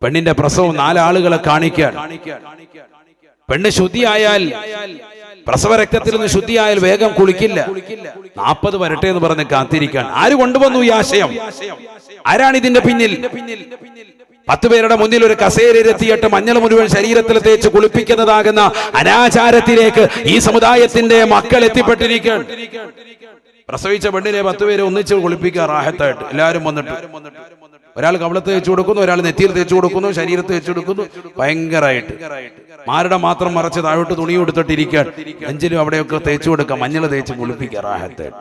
പെണ്ണിന്റെ പ്രസവം 4 ആളുകളെ കാണിക്കാൻ. പെണ്ണ് ശുദ്ധിയായാൽ, പ്രസവ രക്തത്തിൽ നിന്ന് ശുദ്ധിയായാൽ വേഗം കുളിക്കില്ല. 40 വരട്ടെ എന്ന് പറഞ്ഞ് കാത്തിരിക്കാൻ. ആര് കൊണ്ടുവന്നു ഈ ആശയം? ആരാണ് ഇതിന്റെ പിന്നിൽ? 10 പേരുടെ മുന്നിൽ ഒരു കസേരയിരുത്തിയിട്ട് മഞ്ഞൾ മുഴുവൻ ശരീരത്തിൽ തേച്ച് കുളിപ്പിക്കുന്നതാകുന്ന അനാചാരത്തിലേക്ക് ഈ സമുദായത്തിന്റെ മക്കൾ എത്തിപ്പെട്ടിരിക്കുകയാണ്. പ്രസവിച്ച പെണ്ണിനെ 10 പേരെ ഒന്നിച്ച് കുളിപ്പിക്കുക റാഹത്തായിട്ട്. എല്ലാവരും വന്നിട്ട് ഒരാൾ കവളത്ത് തേച്ചു കൊടുക്കുന്നു, ഒരാൾ നെറ്റിയിൽ തേച്ചു കൊടുക്കുന്നു, ശരീരത്ത് തേച്ചു കൊടുക്കുന്നു. ഭയങ്കരമായിട്ട് മാരുടെ മാത്രം മറച്ച് താഴോട്ട് തുണി കൊടുത്തിട്ടിരിക്കാൻ. നെഞ്ചിലും അവിടെയൊക്കെ തേച്ചു കൊടുക്കുക, മഞ്ഞൾ തേച്ച് കുളിപ്പിക്കുക റാഹത്തായിട്ട്.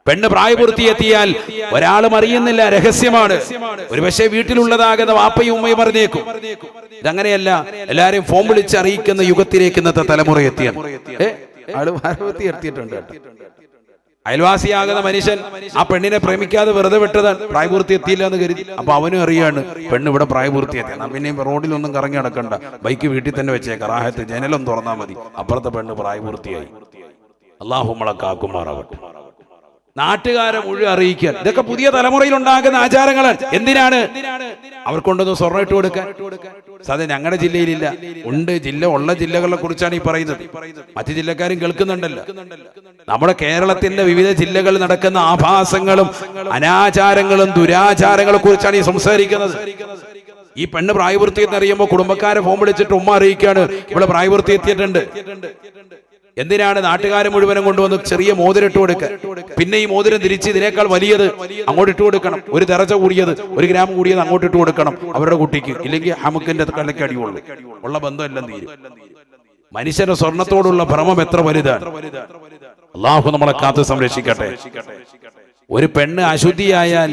പെണ്ണ് പ്രായപൂർത്തിയെത്തിയാൽ ഒരാളും അറിയുന്നില്ല, രഹസ്യമാണ്. ഒരുപക്ഷെ വീട്ടിലുള്ളതാകുന്ന വാപ്പയും ഉമ്മയും അറിഞ്ഞേക്കും. ഇതങ്ങനെയല്ല, എല്ലാരെയും ഫോൺ വിളിച്ച് അറിയിക്കുന്ന യുഗത്തിലേക്ക് ഇന്നത്തെ തലമുറ എത്തിയാണ്. ആള് പ്രായപൂർത്തി എത്തിയിട്ടുണ്ട്. അയൽവാസിയാകുന്ന മനുഷ്യൻ ആ പെണ്ണിനെ പ്രേമിക്കാതെ വെറുതെ വിട്ടതാണ്, പ്രായപൂർത്തി എത്തിയില്ല എന്ന് കരുതി. അപ്പൊ അവനും അറിയാണ് പെണ്ണ് ഇവിടെ പ്രായപൂർത്തി എത്തിയാണ്. പിന്നെ റോഡിലൊന്നും കറങ്ങി നടക്കണ്ട, ബൈക്ക് വീട്ടിൽ തന്നെ വെച്ചേക്ക, റാഹത്ത് ജനലൊന്നും തുറന്നാൽ മതി. അപ്പുറത്തെ പെണ്ണ് പ്രായപൂർത്തിയായി. അല്ലാഹു നമ്മളെ കാക്കുമാറാവട്ടെ. നാട്ടുകാരെ മുഴുവൻ അറിയിക്കാൻ. ഇതൊക്കെ പുതിയ തലമുറയിൽ ഉണ്ടാകുന്ന ആചാരങ്ങളാണ്. എന്തിനാണ്? അവർക്കൊണ്ടൊന്ന് സ്വർണ്ണം ഇട്ട് കൊടുക്കാൻ. സാധനം ഞങ്ങളുടെ ജില്ലയിലില്ല, ഉണ്ട്. ഉള്ള ജില്ലകളെ കുറിച്ചാണ് ഈ പറയുന്നത്. മറ്റു ജില്ലക്കാരും കേൾക്കുന്നുണ്ടല്ലോ. നമ്മുടെ കേരളത്തിന്റെ വിവിധ ജില്ലകളിൽ നടക്കുന്ന ആഭാസങ്ങളും അനാചാരങ്ങളും ദുരാചാരങ്ങളെ കുറിച്ചാണ് ഈ സംസാരിക്കുന്നത്. ഈ പെണ്ണ് പ്രായപൂർത്തി എന്നറിയുമ്പോൾ കുടുംബക്കാരെ ഫോൺ വിളിച്ചിട്ട് ഉമ്മ അറിയിക്കാണ് ഇവിടെ പ്രായപൂർത്തി എത്തിയിട്ടുണ്ട്. എന്തിനാണ്? നാട്ടുകാരെ മുഴുവനും കൊണ്ടുവന്ന് ചെറിയ മോതിരം ഇട്ട് കൊടുക്കുക. പിന്നെ ഈ മോതിരം തിരിച്ച് ഇതിനേക്കാൾ വലിയത് അങ്ങോട്ട് ഇട്ട് കൊടുക്കണം. 1 ദറജ കൂടിയത്, 1 ഗ്രാം കൂടിയത് അങ്ങോട്ട് ഇട്ട് കൊടുക്കണം അവരുടെ കുട്ടിക്ക്. ഇല്ലെങ്കിൽ ഹമുക്കിന്റെ കലക്ക് അടിയുള്ളൂ, ഉള്ള ബന്ധം എല്ലാം തീരും. മനുഷ്യന്റെ സ്വർണത്തോടുള്ള ഭ്രമം എത്ര വലുതാണ്. അല്ലാഹു നമ്മളെ കാത്ത് സംരക്ഷിക്കട്ടെ. ഒരു പെണ്ണ് അശുദ്ധിയായാൽ,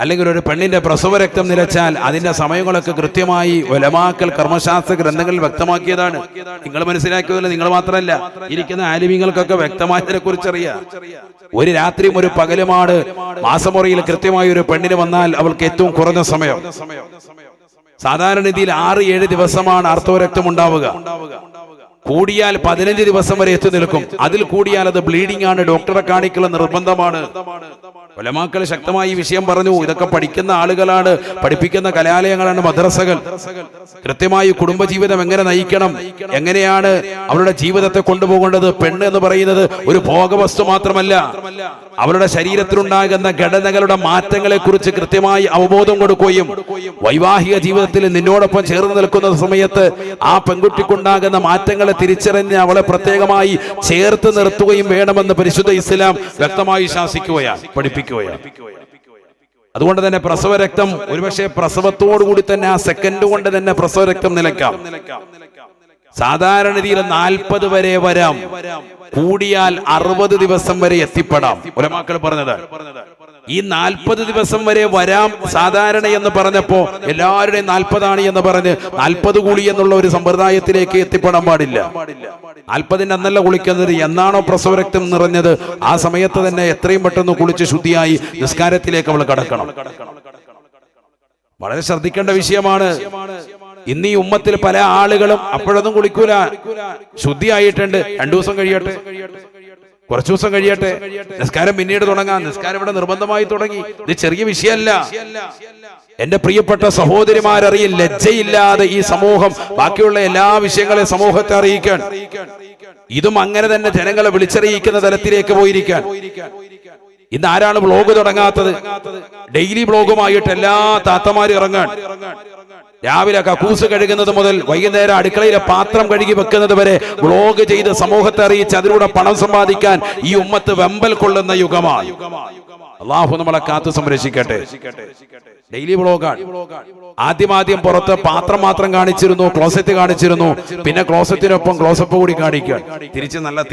അല്ലെങ്കിൽ ഒരു പെണ്ണിന്റെ പ്രസവ രക്തം നിലച്ചാൽ അതിന്റെ സമയങ്ങളൊക്കെ കൃത്യമായി ഉലമാക്കൾ കർമ്മശാസ്ത്ര ഗ്രന്ഥങ്ങളിൽ വ്യക്തമാക്കിയതാണ്. നിങ്ങൾ മനസ്സിലാക്കിയതല്ല, നിങ്ങൾ മാത്രമല്ല, ഇരിക്കുന്ന ആലിമീങ്ങൾക്കൊക്കെ വ്യക്തമായതിനെ കുറിച്ചറിയാം. ഒരു രാത്രിയും ഒരു പകലുമാണ് മാസമുറയിൽ കൃത്യമായി ഒരു പെണ്ണിന് വന്നാൽ അവൾക്ക് ഏറ്റവും കുറഞ്ഞ സമയം. സാധാരണ രീതിയിൽ 6-7 ദിവസമാണ് ആർത്തവരക്തം ഉണ്ടാവുക. കൂടിയാൽ 15 ദിവസം വരെ എത്തി നിൽക്കും. അതിൽ കൂടിയാൽ അത് ബ്ലീഡിംഗ് ആണ്, ഡോക്ടറെ കാണിക്കൽ നിർബന്ധമാണ്. ഉലമാക്കൾ ശക്തമായി ഈ വിഷയം പറഞ്ഞു. ഇതൊക്കെ പഠിക്കുന്ന ആളുകളാണ്, പഠിപ്പിക്കുന്ന കലാലയങ്ങളാണ് മദ്രസകൾ. കൃത്യമായി കുടുംബജീവിതം എങ്ങനെ നയിക്കണം, എങ്ങനെയാണ് അവരുടെ ജീവിതത്തെ കൊണ്ടുപോകേണ്ടത്. പെണ്ണ് എന്ന് പറയുന്നത് ഒരു ഭോഗവസ്തു മാത്രമല്ല, അവരുടെ ശരീരത്തിലുണ്ടാകുന്ന ഘടനകളുടെ മാറ്റങ്ങളെ കുറിച്ച് കൃത്യമായി അവബോധം കൊടുക്കുകയും വൈവാഹിക ജീവിതത്തിൽ നിന്നോടൊപ്പം ചേർന്ന് നിൽക്കുന്ന സമയത്ത് ആ പെൺകുട്ടിക്കുണ്ടാകുന്ന മാറ്റങ്ങളെ തിരിച്ചറിഞ്ഞ് അവളെ പ്രത്യേകമായി ചേർത്ത് നിർത്തുകയും വേണമെന്ന് പരിശുദ്ധ ഇസ്ലാം വ്യക്തമായി ശാസിക്കുകയാണ്, പഠിപ്പിക്കുകയാണ്. അതുകൊണ്ട് തന്നെ പ്രസവ രക്തം ഒരുപക്ഷെ പ്രസവത്തോടു കൂടി തന്നെ ആ സെക്കൻഡ് കൊണ്ട് തന്നെ പ്രസവ രക്തം നിലയ്ക്കാം. സാധാരണ രീതിയിൽ 40 വരെ വരാം, കൂടിയാൽ 60 ദിവസം വരെ എത്തിപ്പെടാം. ഉലമാക്കൾ പറഞ്ഞത് ഈ 40 ദിവസം വരെ വരാം സാധാരണ എന്ന് പറഞ്ഞപ്പോ എല്ലാവരുടെയും 40 ആണ് എന്ന് പറഞ്ഞ് 40 കൂടി എന്നുള്ള ഒരു സമ്പ്രദായത്തിലേക്ക് എത്തിപ്പെടാൻ പാടില്ല. 40-ന്റെ അന്നല്ല കുളിക്കുന്നത്. എന്നാണോ പ്രസവ രക്തം നിറഞ്ഞത് ആ സമയത്ത് തന്നെ എത്രയും പെട്ടെന്ന് കുളിച്ച് ശുദ്ധിയായി നിസ്കാരത്തിലേക്ക് അവൾ കടക്കണം. വളരെ ശ്രദ്ധിക്കേണ്ട വിഷയമാണ്. ഇന്ന് ഈ ഉമ്മത്തിൽ പല ആളുകളും അപ്പോഴൊന്നും കുളിക്കൂല, ശുദ്ധിയായിട്ടുണ്ട്, 2 ദിവസം കഴിയട്ടെ, കുറച്ചു ദിവസം കഴിയട്ടെ, നിസ്കാരം പിന്നീട് തുടങ്ങാം. നിസ്കാരം ഇവിടെ നിർബന്ധമായി തുടങ്ങി. ഇത് ചെറിയ വിഷയമല്ല. എന്റെ പ്രിയപ്പെട്ട സഹോദരിമാരറിയും, ലജ്ജയില്ലാതെ ഈ സമൂഹം ബാക്കിയുള്ള എല്ലാ വിഷയങ്ങളെ സമൂഹത്തെ അറിയിക്കാൻ, ഇതും അങ്ങനെ തന്നെ ജനങ്ങളെ വിളിച്ചറിയിക്കുന്ന തലത്തിലേക്ക് പോയിരിക്കാൻ. ഇന്ന് ആരാണ് ബ്ലോഗ് തുടങ്ങാത്തത്? ഡെയിലി ബ്ലോഗുമായിട്ട് എല്ലാ താത്തമാരും ഇറങ്ങാൻ. രാവിലെ കക്കൂസ് കഴുകുന്നത് മുതൽ വൈകുന്നേരം അടുക്കളയിലെ പാത്രം കഴുകി വെക്കുന്നത് വരെ വ്ലോഗ് ചെയ്ത് സമൂഹത്തെ അറിയിച്ച് അതിലൂടെ പണം സമ്പാദിക്കാൻ ഈ ഉമ്മത്ത് വെമ്പൽ കൊള്ളുന്ന യുഗമാണ്. അല്ലാഹു നമ്മളെ കാത്തു സംരക്ഷിക്കട്ടെ. ഡെയിലി വ്ലോഗാണ്. ആദ്യം പുറത്ത് പാത്രം മാത്രം കാണിച്ചിരുന്നു, ക്ലോസറ്റ് കാണിച്ചിരുന്നു. പിന്നെ ക്ലോസറ്റിനൊപ്പം ക്ലോസപ്പ് കൂടി കാണിക്കാൻ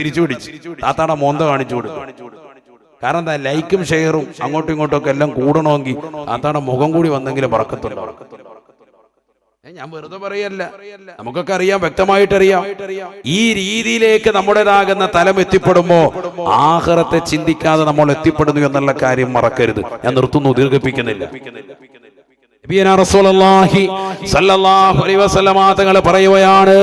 തിരിച്ചു പിടിച്ച് താത്താടെ മോന്ത കാണിച്ചു കൊടുക്കും. കാരണം എന്താ? ലൈക്കും ഷെയറും അങ്ങോട്ടും ഇങ്ങോട്ടും ഒക്കെ എല്ലാം കൂടണമെങ്കിൽ താത്താടെ മുഖം കൂടി വന്നെങ്കിലും പറക്കത്തുണ്ടോ? ഞാൻ വെറുതെ പറയല്ല, നമുക്കൊക്കെ അറിയാം, വ്യക്തമായിട്ടറിയാം. ഈ രീതിയിലേക്ക് നമ്മുടേതാകുന്ന തലം എത്തിപ്പെടുമ്പോ ആഖിറത്തെ ചിന്തിക്കാതെ നമ്മൾ എത്തിപ്പെടുന്നു എന്നുള്ള കാര്യം മറക്കരുത്. ഞാൻ നിർത്തുന്നു, ദീർഘിപ്പിക്കുന്നില്ല. നബിയനാ റസൂലുള്ളാഹി സ്വല്ലല്ലാഹു അലൈഹി വസല്ലമ തങ്ങൾ പറയുകയാണ്,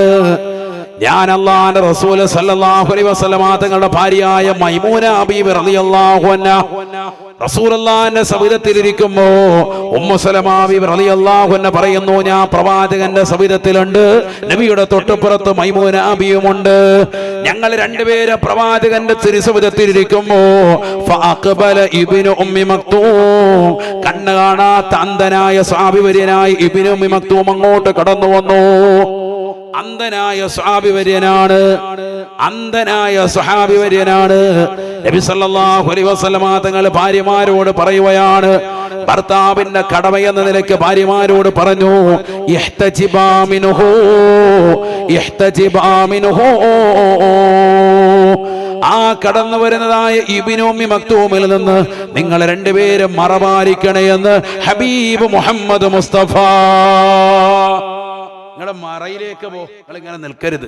ഞാൻ അല്ലാഹുവിന്റെ റസൂൽ സല്ലല്ലാഹു അലൈഹി വസല്ലമ തങ്ങളുടെ ഭാര്യയായ മൈമൂന ബീവി റളിയല്ലാഹു അൻഹ റസൂലുള്ളാഹിന്റെ സവിധത്തിലിരിക്കുമ്പോ ഉമ്മു സലമാ ബിബി റളിയല്ലാഹു അൻഹ പറയുന്നു, ഞാൻ പ്രവാചകന്റെ സവിധത്തിലുണ്ട്, നബിയുടെ തൊട്ടുപുറത്ത് മൈമൂന ബിയുമുണ്ട്. ഞങ്ങൾ രണ്ടുപേരും പ്രവാചകന്റെ തിരുസവിധത്തിലിരിക്കുമ്പോ ഫഅഖബല ഇബ്നു ഉമ്മി മക്തൂം, കണ്ണ് കാണാത്ത അന്ധനായ സ്വഹാബിവര്യനായ ഇബ്നു ഉമ്മി മക്തൂം അങ്ങോട്ട് കടന്നു വന്നു. അന്ധനായ സ്വഹാബിവര്യനാണ്, അന്ധനായ സ്വഹാബിവര്യനാണ്. നബി സല്ലല്ലാഹു അലൈഹി വസല്ലമ തങ്ങൾ ഭാര്യമാരോട് പറയുകയാണ്, ഭർത്താവിന്റെ കടമയെന്ന നിലയ്ക്ക് ഭാര്യമാരോട് പറഞ്ഞു, ഇഹ്തജിബാ മിൻഹു, ഇഹ്തജിബാ മിൻഹു. ആ കടന്നു വരുന്നതായ ഇബ്നു ഉമ്മി മക്തൂമിൽ നിന്ന് നിങ്ങൾ രണ്ടുപേരും മറമാരിക്കണേ എന്ന് ഹബീബ് മുഹമ്മദ് മുസ്തഫ. നിങ്ങളുടെ മറയിലേക്ക് പോ, നിങ്ങൾ ഇങ്ങനെ നിൽക്കരുത്.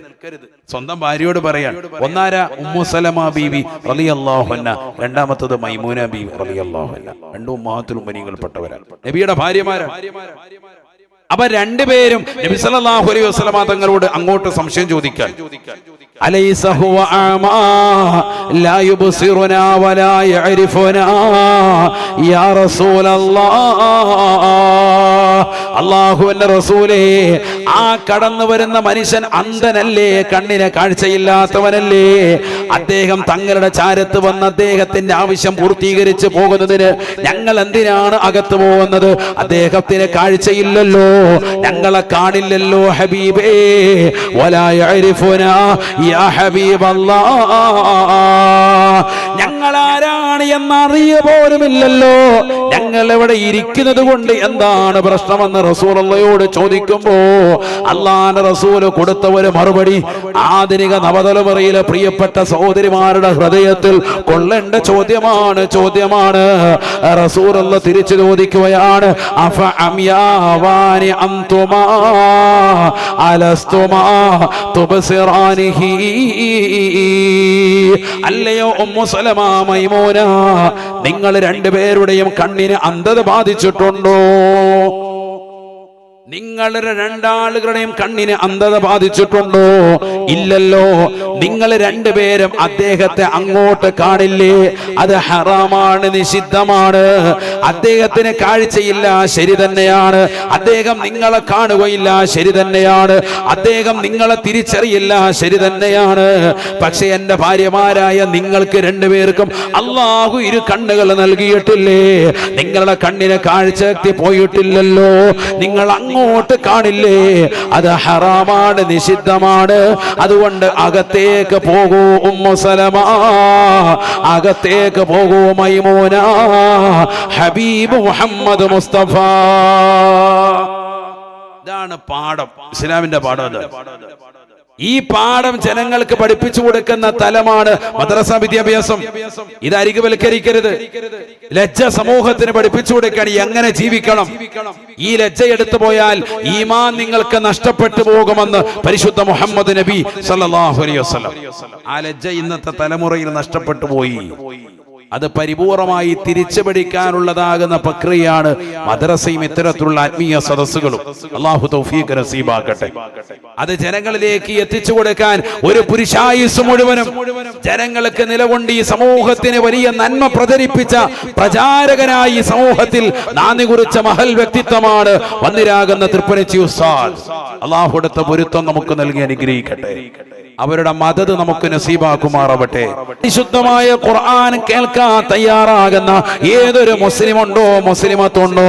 സ്വന്തം ഭാര്യയോട് പറയാൻ. ഒന്നാര ഉമ്മു സലമാ ബീവി റളിയല്ലാഹു അൻഹ, രണ്ടാമത്തത് മൈമൂന ബീവി റളിയല്ലാഹു അൻഹ. രണ്ടും ഉമ്മഹാത്തുൽ മുഅ്മിനീങ്ങൾപ്പെട്ടവരാണ്, നബിയുടെ ഭാര്യമാരാണ്. അപ്പൊ രണ്ടുപേരും നബി സല്ലല്ലാഹു അലൈഹി വസല്ലമ തങ്ങളോട് അങ്ങോട്ട് സംശയം ചോദിക്കാൻ, അലൈസ ഹുവ ആമാ ലാ യുബ്സിറുനാ വലാ യഅരിഫുനാ യാ റസൂലല്ലാഹ്. അല്ലാഹുവിന്റെ റസൂലേ, ആ കടന്നു വരുന്ന മനുഷ്യൻ അന്ധനല്ലേ, കണ്ണിന് കാഴ്ചയില്ലാത്തവനല്ലേ? അദ്ദേഹം തങ്ങളുടെ ചാരത്ത് വന്ന് അദ്ദേഹത്തിന്റെ ആവശ്യം പൂർത്തീകരിച്ച് പോകുന്നതിന് ഞങ്ങൾ എന്തിനാണ് അകത്ത് പോകുന്നത്? അദ്ദേഹത്തിന് കാഴ്ചയില്ലല്ലോ, ഞങ്ങളെ കാണില്ലല്ലോ ഹബീബേ. വലാ യഅരിഫുനാ യാ ഹബീബല്ലാഹ്, ഞങ്ങളാരാണ് എന്നറിയ പോലുമില്ലല്ലോ. ഞങ്ങൾ ഇവിടെ ഇരിക്കുന്നത് കൊണ്ട് എന്താണ് പ്രശ്നമെന്ന് റസൂലുള്ളാഹിയോട് ചോദിക്കുമ്പോ അല്ലാഹുവിന്റെ റസൂല് കൊടുത്ത ഒരു മറുപടി ആധുനിക നവതലമുറയിലെ പ്രിയപ്പെട്ട സഹോദരിമാരുടെ ഹൃദയത്തിൽ കൊള്ളേണ്ട ചോദ്യമാണ്. റസൂലുള്ളാഹി തിരിച്ചു ചോദിക്കുകയാണ്, അഫ അംയാവാനി അൻതുമാ അലസ്തുമാ തുബ്സിറാനിഹി. അല്ലയോ ഉമ്മു സലമാ, മൈമൂന, നിങ്ങൾ രണ്ടുപേരുടെയും കണ്ണിന് അന്ധത ബാധിച്ചിട്ടുണ്ടോ? നിങ്ങളുടെ രണ്ടാളുകളുടെയും കണ്ണിന് അന്ധത ബാധിച്ചിട്ടുണ്ടോ? ഇല്ലല്ലോ. നിങ്ങൾ രണ്ടുപേരും അദ്ദേഹത്തെ അങ്ങോട്ട് കാണില്ലേ? അത് ഹറാമാണ്, നിഷിദ്ധമാണ്. അദ്ദേഹത്തിന് കാഴ്ചയില്ല, ശരി തന്നെയാണ്. അദ്ദേഹം നിങ്ങളെ കാണുകയില്ല, ശരി തന്നെയാണ്. അദ്ദേഹം നിങ്ങളെ തിരിച്ചറിയില്ല, ശരി തന്നെയാണ്. പക്ഷെ എന്റെ ഭാര്യമാരായ നിങ്ങൾക്ക് രണ്ടുപേർക്കും അല്ലാഹു ഇരു കണ്ണുകൾ നൽകിയിട്ടില്ലേ? നിങ്ങളുടെ കണ്ണിന് കാഴ്ചശക്തി പോയിട്ടില്ലല്ലോ. നിങ്ങൾ അങ്ങോട്ട് കാണില്ലേ? അത് ഹറാമാണ്, നിഷിദ്ധമാണ്. അതുകൊണ്ട് അകത്തേക്ക് പോകൂ ഉമ്മു സലമ, അകത്തേക്ക് പോകൂ മൈമൂന. ഹബീബ് മുഹമ്മദ് മുസ്തഫ. ഇതാണ് പാഠം, ഇസ്ലാമിന്റെ പാഠം. ഈ പാഠം ജനങ്ങൾക്ക് പഠിപ്പിച്ചു കൊടുക്കുന്ന തലമാണ് മദ്രസ വിദ്യാഭ്യാസം. ഇത് അരികുവൽക്കരിക്കരുത്. ലജ്ജ സമൂഹത്തിന് പഠിപ്പിച്ചു കൊടുക്കാൻ എങ്ങനെ ജീവിക്കണം. ഈ ലജ്ജ എടുത്തു പോയാൽ ഈമാൻ നിങ്ങൾക്ക് നഷ്ടപ്പെട്ടു പോകുമെന്ന് പരിശുദ്ധ മുഹമ്മദ് നബി സല്ലല്ലാഹു അലൈഹി വസല്ലം. ആ ലജ്ജ ഇന്നത്തെ തലമുറയിൽ നഷ്ടപ്പെട്ടു പോയി. അത് പരിപൂർണമായി തിരിച്ചു പിടിക്കാനുള്ളതാകുന്ന പ്രക്രിയയാണ് മദ്രസയും ഇത്തരത്തിലുള്ള ആത്മീയ സദസ്സുകളും. അല്ലാഹു തൗഫീഖ് നസീബാക്കട്ടെ. അത് ജനങ്ങളിലേക്ക് എത്തിച്ചു കൊടുക്കാൻ ഒരു പുരുഷായുസ് മുഴുവനും ജനങ്ങൾക്ക് നിലകൊണ്ട് ഈ സമൂഹത്തിന് വലിയ നന്മ പ്രചരിപ്പിച്ച പ്രചാരകനായി സമൂഹത്തിൽ നാന്ദി കുറിച്ച മഹൽ വ്യക്തിത്വമാണ് വന്നിരാകുന്ന തൃപ്പനച്ചി ഉസ്താദ്. അല്ലാഹു അടുത്ത പൊരുത്തം നമുക്ക് നൽകി അനുഗ്രഹിക്കട്ടെ. അവരുടെ മദത് നമുക്ക് നസീബാക്കുമാറാവട്ടെ. വിശുദ്ധമായ ഖുർആൻ കേൾക്കാൻ തയ്യാറാകുന്ന ഏതൊരു മുസ്ലിമുണ്ടോ, മുസ്ലിമത്തുണ്ടോ,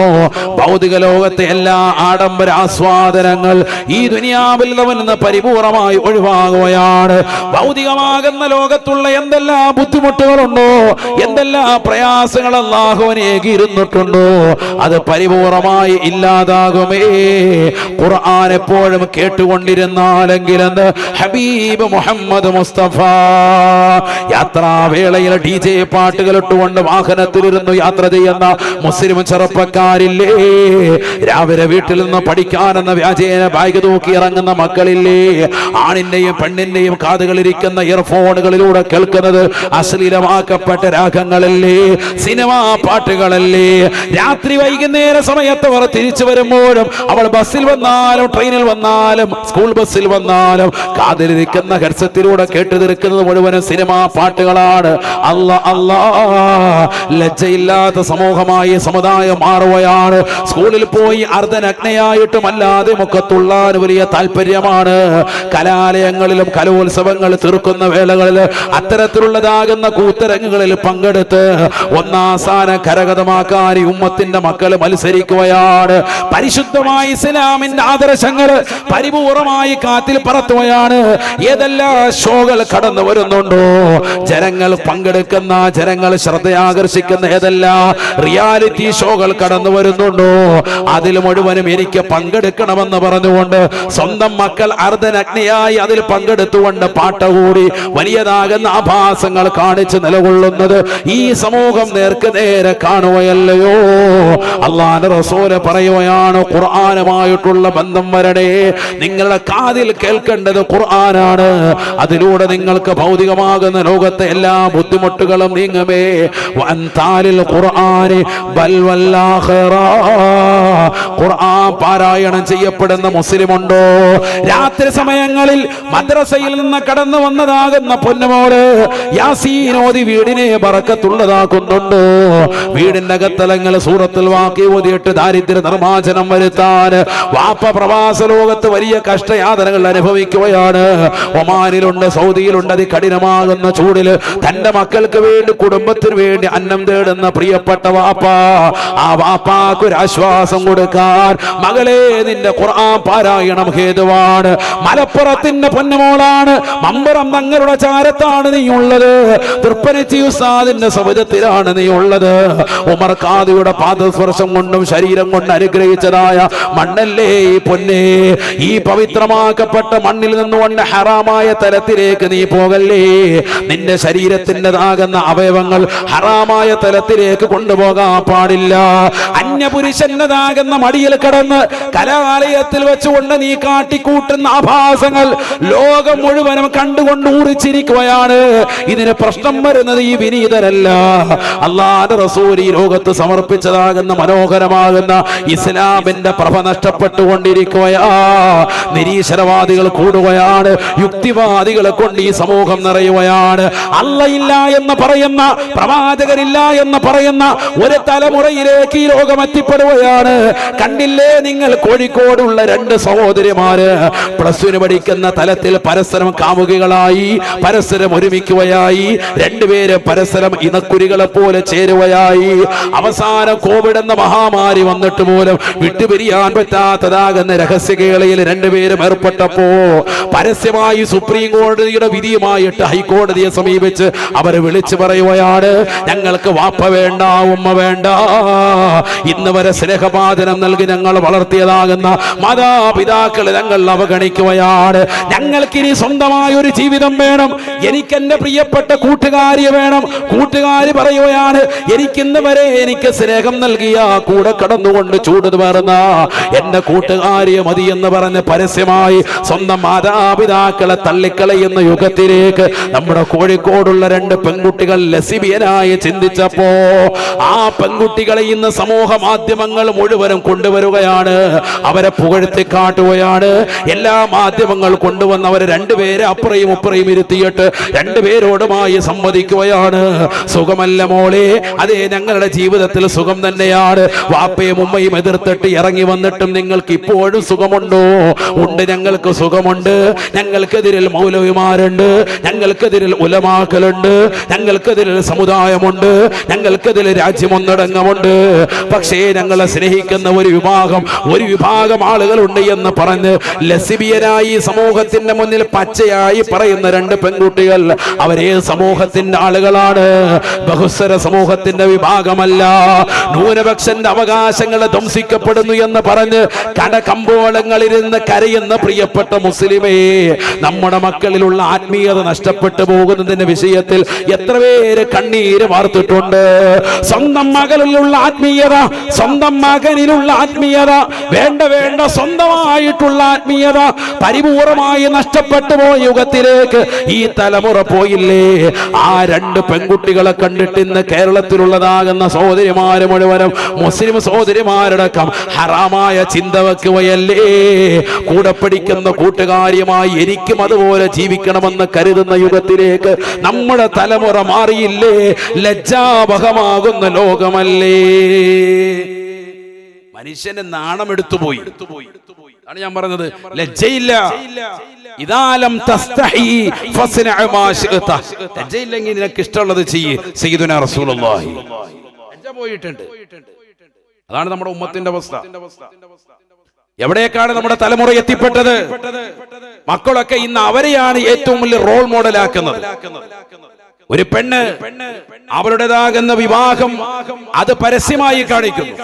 ഭൗതിക ലോകത്തെ എല്ലാ ആഡംബര ആസ്വാദനങ്ങൾ ഈ ദുനിയാവിൽ നിന്ന് പരിപൂർണമായി ഒഴിവാകുകയാണ്. ഭൗതികമാകുന്ന ലോകത്തുള്ള എന്തെല്ലാം ബുദ്ധിമുട്ടുകളുണ്ടോ, എന്തെല്ലാം പ്രയാസങ്ങൾ അല്ലാഹുവിനെ ഏകിയിരുന്നിട്ടുണ്ടോ, അത് പരിപൂർണമായി ഇല്ലാതാകുമേ. ഖുർആൻ എപ്പോഴും കേട്ടുകൊണ്ടിരുന്നാലെങ്കിലെന്ന് ഹബീബ് മുഹമ്മദ് മുസ്തഫ. യാത്രാവേളയിൽ DJ പാട്ടുകൾ ഇട്ടുകൊണ്ട് വാഹനത്തിലിരുന്നു യാത്ര ചെയ്യുന്ന മുസ്ലിം ചെറുപ്പക്കാരില്ലേ? രാവിലെ വീട്ടിൽ നിന്ന് പഠിക്കാനെന്ന വ്യാജേന ബാഗ് തൂക്കി ഇറങ്ങുന്ന മക്കളില്ലേ? ആണിന്റെയും പെണ്ണിന്റെയും കാതുകളിരിക്കുന്ന ഇയർഫോണുകളിലൂടെ കേൾക്കുന്നത് അശ്ലീലമാക്കപ്പെട്ട രാഗങ്ങളല്ലേ, സിനിമാ പാട്ടുകളല്ലേ? രാത്രി വൈകുന്നേര സമയത്ത് അവർ തിരിച്ചു വരുമ്പോഴും അവൾ ബസ്സിൽ വന്നാലും ട്രെയിനിൽ വന്നാലും സ്കൂൾ ബസ്സിൽ വന്നാലും കാതിലിരിക്കുന്ന ധരിക്കുന്ന ഹെഡ്സെറ്റിലൂടെ കേട്ടു തീർക്കുന്നത് മുഴുവനും സിനിമാ പാട്ടുകളാണ്. അല്ലാ ലജ്ജയില്ലാത്ത സമൂഹമായി സമുദായം മാറുകയാണ്. സ്കൂളിൽ പോയി അർദ്ധനഗ്നയായിട്ടും അല്ലാതെ മുഖത്തുള്ളാൻ വലിയ താല്പര്യമാണ്. കലാലയങ്ങളിലും കലോത്സവങ്ങൾ തീർക്കുന്ന വേളകളിൽ അത്തരത്തിലുള്ളതാകുന്ന കൂത്തരങ്ങുകളിൽ പങ്കെടുത്ത് ഒന്നാം സ്ഥാനം കരഗതമാക്കാൻ ഈ ഉമ്മത്തിന്റെ മക്കൾ മത്സരിക്കുകയാണ്. പരിശുദ്ധമായ ഇസ്ലാമിന്റെ ആദർശങ്ങൾ പരിപൂർണമായി കാറ്റിൽ പറത്തുകയാണ്. ഏതെല്ലാം ഷോകൾ കടന്നു വരുന്നുണ്ടോ, ജനങ്ങൾ പങ്കെടുക്കുന്ന, ജനങ്ങൾ ശ്രദ്ധയാകർഷിക്കുന്ന ഏതെല്ലാം റിയാലിറ്റി ഷോകൾ കടന്നു വരുന്നുണ്ടോ, അതിൽ മുഴുവനും എനിക്ക് പങ്കെടുക്കണമെന്ന് പറഞ്ഞുകൊണ്ട് സ്വന്തം മക്കൾ അർദ്ധനഗ്നയായി അതിൽ പങ്കെടുത്തുകൊണ്ട് പാട്ടുകൂടി വലിയതാകുന്ന ആഭാസങ്ങൾ കാണിച്ച് നിലകൊള്ളുന്നത് ഈ സമൂഹം നേർക്ക് നേരെ കാണുകയല്ലയോ? അല്ലാഹുവിന്റെ റസൂല് പറയുകയാണ്, ഖുർആനുമായിട്ടുള്ള ബന്ധം വരണേ, നിങ്ങളുടെ കാതിൽ കേൾക്കേണ്ടത് ഖുർആനാണ്. അതിലൂടെ നിങ്ങൾക്ക് ഭൗതികമാകുന്ന ലോകത്തെ എല്ലാ ബുദ്ധിമുട്ടുകളും നീങ്ങുമേ. വഅൻതാലിൽ ഖുർആനി ബൽ വല്ലാഖിറ. ഖുർആൻ പാരായണം ചെയ്യപ്പെടുന്ന മുസ്ലിമുണ്ടോ? രാത്രി സമയങ്ങളിൽ മദ്രസയിൽ നിന്ന് കടന്നു വന്നതാകുന്ന പൊന്നുമോള് യാസീൻ ഓതി വീടിനെ ബറക്കത്തുള്ളതാക്കുന്നുണ്ടോ? വീടിന്റെ അകത്തലങ്ങൾ സൂറത്തുൽ വാഖിഅ ഓതിയിട്ട് ദാരിദ്ര്യ നിർമ്മാർജ്ജനം വരുത്താൻ വാപ്പ പ്രവാസ ലോകത്ത് വലിയ കഷ്ടയാതനകൾ അനുഭവിക്കുകയാണ്. ഒമാനിലുണ്ട്, സൗദിയിലുണ്ട്. അതികഠിനമാകുന്ന ചൂടിൽ തന്റെ മക്കൾക്ക് വേണ്ടി, കുടുംബത്തിന് വേണ്ടി അന്നം തേടുന്ന പ്രിയപ്പെട്ട വാപ്പ, ആ വാപ്പാക്ക് ഒരു ആശ്വാസം കൊടുക്കാൻ മകളെ നിന്റെ ഖുർആൻ പാരായണം ഹേതുവാണ്. മലപ്പുറത്തിന്റെ പൊന്നുമോളാണ്, മമ്പറം തങ്ങളുടെ ചാരത്താണ് നീ ഉള്ളത്, തൃപ്പനച്ചി ഉസ്താദിന്റെ സവിധത്തിലാണ് നീ ഉള്ളത്. ഉമർ ഖാദിയുടെ പാദസ്പർശം കൊണ്ടും ശരീരം കൊണ്ട് അനുഗ്രഹിച്ചതായ മണ്ണല്ലേ ഈ പൊന്നേ. ഈ പവിത്രമാക്കപ്പെട്ട മണ്ണിൽ നിന്നുകൊണ്ട് ഹറാമായ തലത്തിലേക്ക് നീ പോകല്ലേ. നിന്റെ ശരീരത്തിൻ്റെതാകുന്ന അവയവങ്ങൾ ഹറാമായ തലത്തിലേക്ക് കൊണ്ടുപോകാൻ പാടില്ല. അന്യപുരുഷൻ്റെതാകുന്ന മടിയിൽ കടന്ന് കലാലയത്തിൽ വെച്ചുകൊണ്ട് നീ കാട്ടിക്കൂട്ടുന്ന ആഭാസങ്ങൾ ലോകം മുഴുവനും കണ്ടുകൊണ്ട് ഊറിച്ചിരിക്കുകയാണ്. ഇതിന് പ്രശ്നം വരുന്നത് ഈ വിനീതരല്ല, അല്ലാഹുവിന്റെ റസൂൽ ഈ ലോകത്ത് സമർപ്പിച്ചതാകുന്ന മനോഹരമാകുന്ന ഇസ്ലാമിന്റെ പ്രഭ നഷ്ടപ്പെട്ടുകൊണ്ടിരിക്കുകയാ. നിരീശ്വരവാദികൾ കൂടുകയാണ്, യുക്തിവാദികളെ കൊണ്ട് ഈ സമൂഹം നിറയുകയാണ്. അല്ലാഹ് എന്ന് പറയുന്ന, പ്രവാചകരില്ല എന്ന് പറയുന്ന ഒരു തലമുറയിലേക്ക് ഈ ലോകം എത്തിപ്പെടുകയാണ്. കണ്ടില്ലേ നിങ്ങൾ, കോഴിക്കോടുള്ള രണ്ട് സഹോദരിമാര് പ്ലസ്വിന് പഠിക്കുന്ന തലത്തിൽ പരസ്പരം കാമുകികളായി, പരസ്പരം ഒരുമിക്കുകയായി, രണ്ടുപേര് പരസ്പരം ഇണക്കുരികളെ പോലെ ചേരുകയായി. അവസാനം കോവിഡ് എന്ന മഹാമാരി വന്നിട്ട് പോലും വിട്ടുപിരിയാൻ പറ്റാത്തതാകുന്ന രഹസ്യകേളയിൽ രണ്ടുപേരും ഏർപ്പെട്ടപ്പോ പരസ്യമായി സുപ്രീം കോടതിയുടെ വിധിയുമായിട്ട് ഹൈക്കോടതിയെ സമീപിച്ച് അവർ വിളിച്ചു പറയുകയാണ്, ഞങ്ങൾക്ക് വാപ്പ വേണ്ട, ഉമ്മ വേണ്ട, ഇന്ന് വരെ സ്നേഹപാചനം നൽകി ഞങ്ങൾ വളർത്തിയതാകുന്ന മാതാപിതാക്കളെ ഞങ്ങൾ അവഗണിക്കുകയാണ്. ഞങ്ങൾക്കിനി സ്വന്തമായ ഒരു ജീവിതം വേണം, എനിക്ക് എന്റെ പ്രിയപ്പെട്ട കൂട്ടുകാരിയെ വേണം. കൂട്ടുകാരി പറയുകയാണ്, എനിക്കിന്ന് വരെ എനിക്ക് സ്നേഹം നൽകിയ, കൂടെ കടന്നുകൊണ്ട് ചൂട് പേർന്ന എന്റെ കൂട്ടുകാരിയെ മതി എന്ന് പറഞ്ഞ് പരസ്യമായി സ്വന്തം മാതാപിതാക്കളെ തള്ളിക്കളയുന്ന യുഗത്തിലേക്ക് നമ്മുടെ കോഴിക്കോടുള്ള രണ്ട് പെൺകുട്ടികൾ ലെസ്ബിയനായി ചിന്തിച്ചപ്പോ ആ പെൺകുട്ടികളെ ഇന്ന് സമൂഹ മാധ്യമങ്ങൾ മുഴുവനും കൊണ്ടുവരികയാണ്, അവരെ പുകഴ്ത്തി കാട്ടുകയാണ്. എല്ലാ മാധ്യമങ്ങൾ കൊണ്ടുവന്നവരെ രണ്ടുപേരെ അപ്പുറയും ഇപ്പുറയും ഇരുത്തിയിട്ട് രണ്ടുപേരോടുമായി സംവദിക്കുകയാണ്. സുഖമല്ല മോളെ, അതേ ഞങ്ങളുടെ ജീവിതത്തിൽ സുഖം തന്നെയാണ്. വാപ്പയും ഉമ്മയും എതിർത്തിട്ട് ഇറങ്ങി വന്നിട്ടും നിങ്ങൾക്ക് ഇപ്പോഴും സുഖമുണ്ടോ? ഉണ്ട്, ഞങ്ങൾക്ക് സുഖമുണ്ട്. ഞങ്ങൾക്കെതിരിൽ മൗലവിമാരുണ്ട്, ഞങ്ങൾക്കെതിരിൽ ഉലമാക്കളുണ്ട്, ഞങ്ങൾക്കെതിരിൽ സമുദായമുണ്ട്, ഞങ്ങൾക്കെതിരിൽ രാജ്യമൊന്നടങ്കമുണ്ട്. പക്ഷേ ഞങ്ങളെ സ്നേഹിക്കുന്ന ഒരു വിഭാഗം ആളുകളുണ്ട് എന്ന് പറഞ്ഞ് ലെസ്ബിയനായി സമൂഹത്തിന്റെ മുന്നിൽ പച്ചയായി പറയുന്ന രണ്ട് പെൺകുട്ടികൾ, അവരേ സമൂഹത്തിന്റെ ആളുകളാണ്, ബഹുസ്വര സമൂഹത്തിന്റെ വിഭാഗമല്ല. ന്യൂനപക്ഷന്റെ അവകാശങ്ങൾ ധ്വംസിക്കപ്പെടുന്നു എന്ന് പറഞ്ഞ് കടകമ്പോളങ്ങളിലിരുന്ന് കരയുന്ന പ്രിയപ്പെട്ട മുസ്ലിമേ, നമ്മുടെ മക്കളിലുള്ള ആത്മീയത നഷ്ടപ്പെട്ടു പോകുന്നതിന്റെ വിഷയത്തിൽ എത്ര പേര് കണ്ണീര് വാർത്തിട്ടുണ്ട്. സ്വന്തം മകളിലുള്ള ആത്മീയത, സ്വന്തം മകനിലുള്ള ആത്മീയത, വേണ്ട സ്വന്തമായിട്ടുള്ള ആത്മീയത പരിപൂർണമായി നഷ്ടപ്പെട്ടു പോയ യുഗത്തിലേക്ക് ഈ തലമുറ പോയില്ലേ. ആ രണ്ട് പെൺകുട്ടികളെ കണ്ടിട്ട് ഇന്ന് കേരളത്തിലുള്ളതാകുന്ന സഹോദരിമാര് മുഴുവനും, മുസ്ലിം സഹോദരിമാരടക്കം ഹറാമായ ചിന്ത വെക്കുകയല്ലേ. കൂടെ പഠിക്കുന്ന കൂട്ടുകാരിയുമായി എനിക്ക് എനിക്കും അതുപോലെ ജീവിക്കണമെന്ന് കരുതുന്ന യുഗത്തിലേക്ക് നമ്മുടെ തലമുറ മാറിയില്ലേ? ലജ്ജാവഹമാകുന്ന ലോകമല്ലേ? മനുഷ്യന് നാണമെടുത്തുപോയി. ആണ് ഞാൻ പറഞ്ഞത്, ലജ്ജയില്ല. ഇദാലം തസ്തഹി ഫസ്ന മാ ശിഅത. ലജ്ജയില്ലെങ്കിൽ നിനക്ക് ഇഷ്ടമുള്ളത് ചെയ്യ്. സയ്യിദുനാ റസൂലുള്ളാഹി ലജ്ജ പോയിട്ടുണ്ട്. അതാണ് നമ്മുടെ ഉമ്മത്തിന്റെ അവസ്ഥ. എവിടേക്കാണ് നമ്മുടെ തലമുറ എത്തിപ്പെട്ടത്? മക്കളൊക്കെ ഇന്ന് അവരെയാണ് ഏറ്റവും വലിയ റോൾ മോഡലാക്കുന്നത്. ഒരു പെണ്ണ് അവരുടേതാകുന്ന വിവാഹം അത് പരസ്യമായി കാണിക്കുന്നു.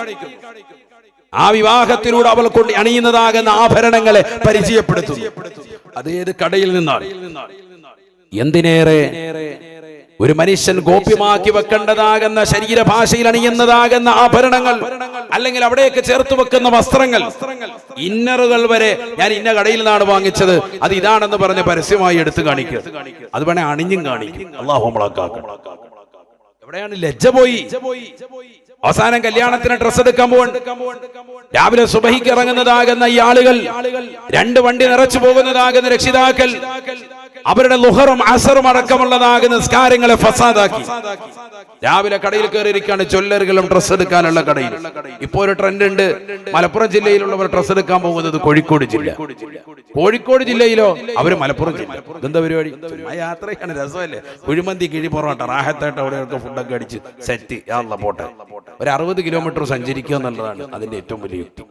ആ വിവാഹത്തിലൂടെ അവൾ കൊണ്ട് അണിയുന്നതാകുന്ന ആഭരണങ്ങളെ പരിചയപ്പെടുത്തുന്നു. അതേത് കടയിൽ നിന്നാണ്? എന്തിനേറെ ഒരു മനുഷ്യൻ ഗോപ്യമാക്കി വെക്കേണ്ടതാകുന്ന ശരീരഭാഷയിൽ അണിയുന്നതാകുന്ന ആഭരണങ്ങൾ, അല്ലെങ്കിൽ അവിടേക്ക് ചേർത്ത് വെക്കുന്ന വസ്ത്രങ്ങൾ, ഇന്നറുകൾ വരെ ഞാൻ ഇന്ന കടയിൽ നിന്നാണ് വാങ്ങിച്ചത്, അത് ഇതാണെന്ന് പറഞ്ഞ് പരസ്യമായി എടുത്തു കാണിക്കുക. അത് വേണേ അണിഞ്ഞും കാണിക്കും. അല്ലാഹു നമ്മളാക്കാക്കണം. എവിടെയാണ് ലജ്ജ പോയി? അവസാനം കല്യാണത്തിന് ഡ്രസ് എടുക്കാൻ പോകണം. രാവിലെ സുബഹിക്ക് ഇറങ്ങുന്നതാകുന്ന ഈ ആളുകൾ, 2 വണ്ടി നിറച്ചു പോകുന്നതാകുന്ന രക്ഷിതാക്കൾ, അവരുടെ ലുഹറും അസറും അടക്കമുള്ളതാകുന്ന നിസ്കാരങ്ങളെ ഫസാദാക്കി. രാവിലെ കടയിൽ കയറിയിരിക്കാണ് ചൊല്ലറുകളും ഡ്രസ് എടുക്കാനുള്ള കടയിൽ. ഇപ്പോ ഒരു ട്രെൻഡ് ഉണ്ട്, മലപ്പുറം ജില്ലയിലുള്ളവർ ഡ്രസ് എടുക്കാൻ പോകുന്നത് കോഴിക്കോട് ജില്ല. കോഴിക്കോട് ജില്ലയിലോ അവര് മലപ്പുറം ജില്ല. ഇതെന്താ പരിപാടി? യാത്രയാണ്, രസമല്ലേ? കുഴിമന്തി, കിഴി പൊറോട്ട, റാഹത്തായിട്ട് അവിടെയൊക്കെ ഫുഡൊക്കെ അടിച്ച് സെറ്റ്. യാള്ള പോട്ടെ, ഒരു 60 കിലോമീറ്റർ സഞ്ചരിക്കുക എന്നുള്ളതാണ് അതിന്റെ ഏറ്റവും വലിയ യുക്തി.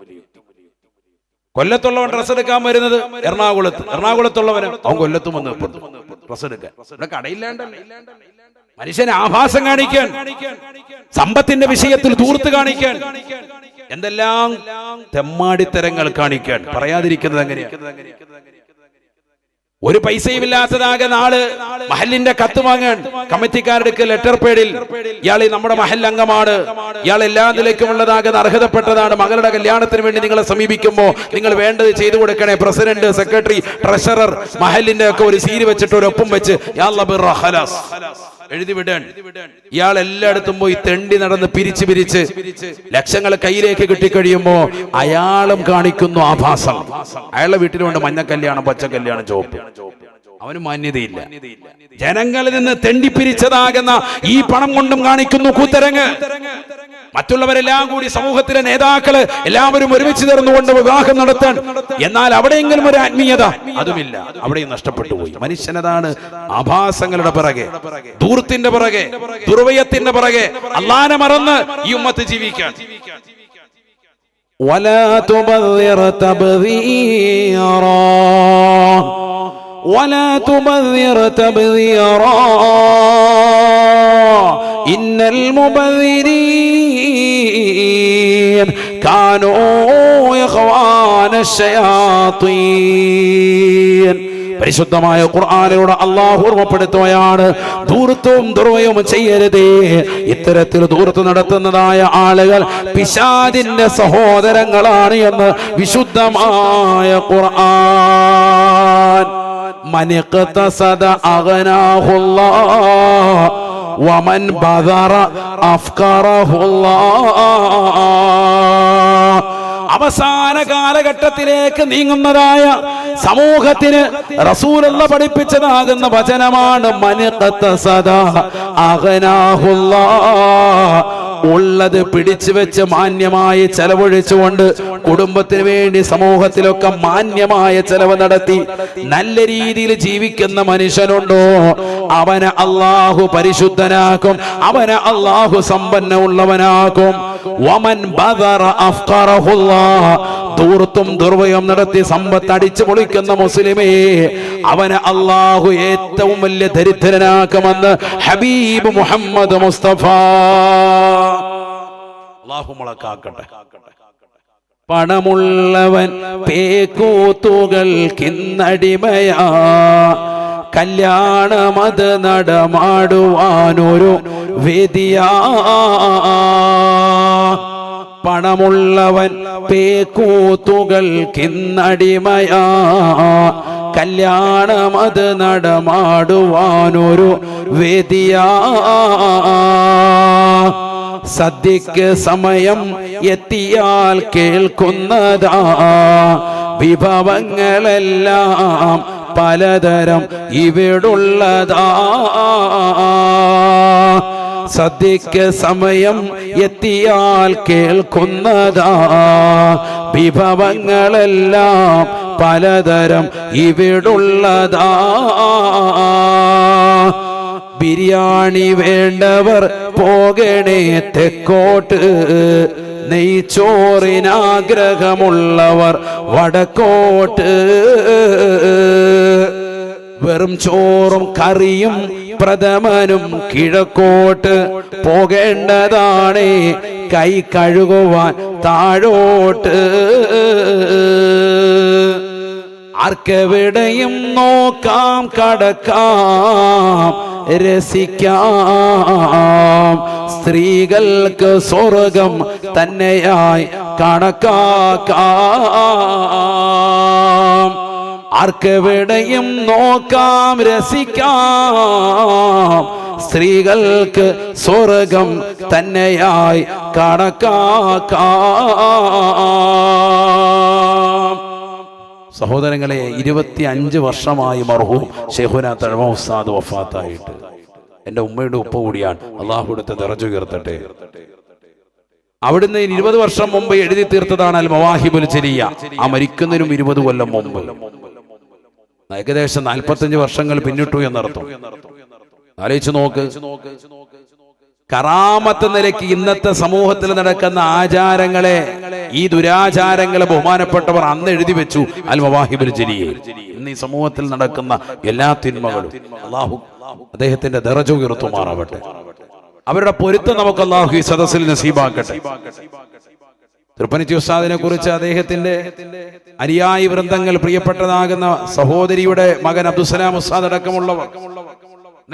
കൊല്ലത്തുള്ളവൻ ഡ്രസ് എടുക്കാൻ വരുന്നത് എറണാകുളത്തുള്ളവന് അവൻ കൊല്ലത്തും വന്ന് ഡ്രസ് എടുക്കാൻ. ഇവിടെ കടയില്ലാണ്ടല്ലേ? മനുഷ്യനെ ആഭാസം കാണിക്കാൻ, സമ്പത്തിന്റെ വിഷയത്തിൽ ധൂർത്ത് കാണിക്കാൻ, എന്തെല്ലാം തെമ്മാടിത്തരങ്ങൾ കാണിക്കാൻ. പറയാതിരിക്കുന്നത് എങ്ങനെയാണ്? ഒരു പൈസയും ഇല്ലാത്തതാകുന്ന ആള് മഹലിന്റെ കത്ത് വാങ്ങാൻ കമ്മിറ്റിക്കാരുടെ ലെറ്റർ പേഡിൽ ഇയാൾ നമ്മുടെ മഹൽ അംഗമാണ്, ഇയാൾ എല്ലാ നിലയ്ക്കുമുള്ളതാകുന്ന അർഹതപ്പെട്ടതാണ്, മകളുടെ കല്യാണത്തിന് വേണ്ടി നിങ്ങളെ സമീപിക്കുമ്പോൾ നിങ്ങൾ വേണ്ടത് ചെയ്തു കൊടുക്കണേ. പ്രസിഡന്റ്, സെക്രട്ടറി, ട്രഷറർ, മഹലിന്റെ ഒക്കെ ഒരു സീരി വെച്ചിട്ട് ഒരു ഒപ്പം വെച്ച് എഴുതി വിടാൻ. ഇയാൾ എല്ലായിടത്തും പോയി തെണ്ടി നടന്ന് പിരിച്ച് ലക്ഷങ്ങൾ കയ്യിലേക്ക് കിട്ടിക്കഴിയുമ്പോ അയാളും കാണിക്കുന്നു ആഭാസം. അയാളുടെ വീട്ടിലുണ്ട് മഞ്ഞ കല്യാണം, പച്ച കല്യാണം, ചുവപ്പ്. അവന് മാന്യതയില്ല. ജനങ്ങളിൽ നിന്ന് തെണ്ടിപ്പിരിച്ചതാകുന്ന ഈ പണം കൊണ്ടും കാണിക്കുന്നു കൂത്തരങ്ങ്. മറ്റുള്ളവരെല്ലാം കൂടി, സമൂഹത്തിലെ നേതാക്കള് എല്ലാവരും ഒരുമിച്ച് ചേർന്നുകൊണ്ട് വിവാഹം നടത്താൻ. എന്നാൽ അവിടെയെങ്കിലും ഒരു ആത്മീയത അതുമില്ല. അവിടെയും നഷ്ടപ്പെട്ടു പോയി. മനുഷ്യനതാണ് ആഭാസങ്ങളുടെ പിറകെ, ധൂർത്തിന്റെ പിറകെ, ദുർവ്യയത്തിന്റെ പിറകെ, അല്ലാഹനെ മറന്ന് ഈ ഉമ്മത്ത് ജീവിക്കാൻ. വലാ തുബദ്ദിർ തബ്ദീറാ ولا تبذر تبذيرا إن المبذرين كانوا إخوان الشياطين. പരിശുദ്ധമായ ഖുർആനിലൂടെ അല്ലാഹു ഓർമ്മപ്പെടുത്തുകയാണ്, ധൂർത്തും ദുർവ്യവും ചെയ്യരുതേ. ഇത്തരത്തിൽ ധൂർത്ത് നടത്തുന്നതായ ആളുകൾ പിശാചിന്റെ സഹോദരങ്ങളാണ് എന്ന് വിശുദ്ധമായ ഖുർആൻ. من اقتصد أغناه الله ومن بذر أفقره الله. അവസാന കാലഘട്ടത്തിലേക്ക് നീങ്ങുന്നതായ സമൂഹത്തിന് റസൂലുള്ള പഠിപ്പിച്ചതാകുന്ന വചനമാണ് മനിഖതസദ അഗ്നാഹുല്ലാഹ്. ഉള്ളത് പിടിച്ചു വെച്ച് മാന്യമായി ചെലവഴിച്ചുകൊണ്ട് കുടുംബത്തിന് വേണ്ടി സമൂഹത്തിലൊക്കെ മാന്യമായ ചെലവ് നടത്തി നല്ല രീതിയിൽ ജീവിക്കുന്ന മനുഷ്യനുണ്ടോ, അവനെ അല്ലാഹു പരിശുദ്ധനാക്കും, അവനെ അല്ലാഹു സമ്പന്നമുള്ളവനാക്കും. വമൻ ബദറ അഫ്ഖറഹുല്ലാഹ്. ധൂർത്തും ദുർവ്യയം നടത്തി സമ്പത്ത് അടിച്ചു പൊളിക്കുന്ന മുസ്ലിമേ, അവനെ അല്ലാഹു ഏറ്റവും വലിയ ദരിദ്രനാക്കുമെന്ന് ഹബീബ് മുഹമ്മദ് മുസ്തഫ. അല്ലാഹു മുളക്കാക്കട്ടെ. പണമുള്ളവൻ പേക്കൂത്തുകൾക്കിന്നടിമയാ, കല്യാണമത് നടമാടുവാനൊരു വേദിയാ. പണമുള്ളവൻ പേക്കൂത്തുകൾക്കിന്നടിമയാ, കല്യാണമത് നടമാടുവാനൊരു വേദിയാ. സദ്യക്ക് സമയം എത്തിയാൽ കേൾക്കുന്നതാ വിഭവങ്ങളെല്ലാം പലതരം ഇവിടുള്ളതാ. സദ്യക്ക് സമയം എത്തിയാൽ കേൾക്കുന്നതാ. വിഭവങ്ങളെല്ലാം പലതരം ഇവിടുള്ളതാ. ബിരിയാണി വേണ്ടവർ പോകണേ തെക്കോട്ട്. നെയ്ച്ചോറിനാഗ്രഹമുള്ളവർ വടക്കോട്ട്. വെറും ചോറും കറിയും പ്രഥമനും കിഴക്കോട്ട്. പോകേണ്ടതാണ് കൈ കഴുകുവാൻ താഴോട്ട്. ആർക്കെവിടെയും നോക്കാം, കടക്കാം, രസിക്കാം. സ്ത്രീകൾക്ക് സ്വർഗം തന്നെയായി കണക്കാക്കാം. ആർക്കെവിടെയും നോക്കാം, രസിക്കാം. സ്ത്രീകൾക്ക് സ്വർഗം തന്നെയായി കണക്കാക്കാം. സഹോദരങ്ങളെ, 25 വർഷമായി മർഹൂം ശൈഖുനാ തഴവ ഉസ്താദ് വഫാത്തായിട്ട്. എൻ്റെ ഉമ്മയുടെ ഉപ്പ കൂടിയാണ്. അള്ളാഹു കൊടുത്ത ദറജ ഉയർത്തട്ടെ. അവിടുന്ന് 20 വർഷം മുമ്പ് എഴുതി തീർത്തതാണ് അൽ മവാഹിബുൽ ജലിയ. ആ മരിക്കുന്നതിനും 20 കൊല്ലം മുമ്പ്. ഏകദേശം 45 വർഷങ്ങൾ പിന്നിട്ടു എന്നർത്ഥം. ആലോചിച്ച് നോക്ക്. കറാമത്ത് നിലയ്ക്ക് ഇന്നത്തെ സമൂഹത്തിൽ നടക്കുന്ന ആചാരങ്ങളെ, ഈ ദുരാചാരങ്ങളെ ബഹുമാനപ്പെട്ടവർ അന്ന് എഴുതി വെച്ചു അൽ മവാഹിബുൽ ജലിയ. ഇന്ന് ഈ സമൂഹത്തിൽ നടക്കുന്ന എല്ലാ തിന്മകളും അല്ലാഹു അദ്ദേഹത്തിന്റെ ദറജ ഉയർത്തുമാറാവട്ടെ. അവരുടെ പൊരുത്തം നമുക്ക് അല്ലാഹു ഈ സദസ്സിൽ നസീബാക്കട്ടെ. തൃപ്പനിച്ചി ഉസ്താദിനെ കുറിച്ച് അദ്ദേഹത്തിന്റെ അനുയായി വൃന്ദങ്ങൾ, പ്രിയപ്പെട്ടതാകുന്ന സഹോദരിയുടെ മകൻ അബ്ദുസലാം ഉസ്താദ് അടക്കമുള്ളവർ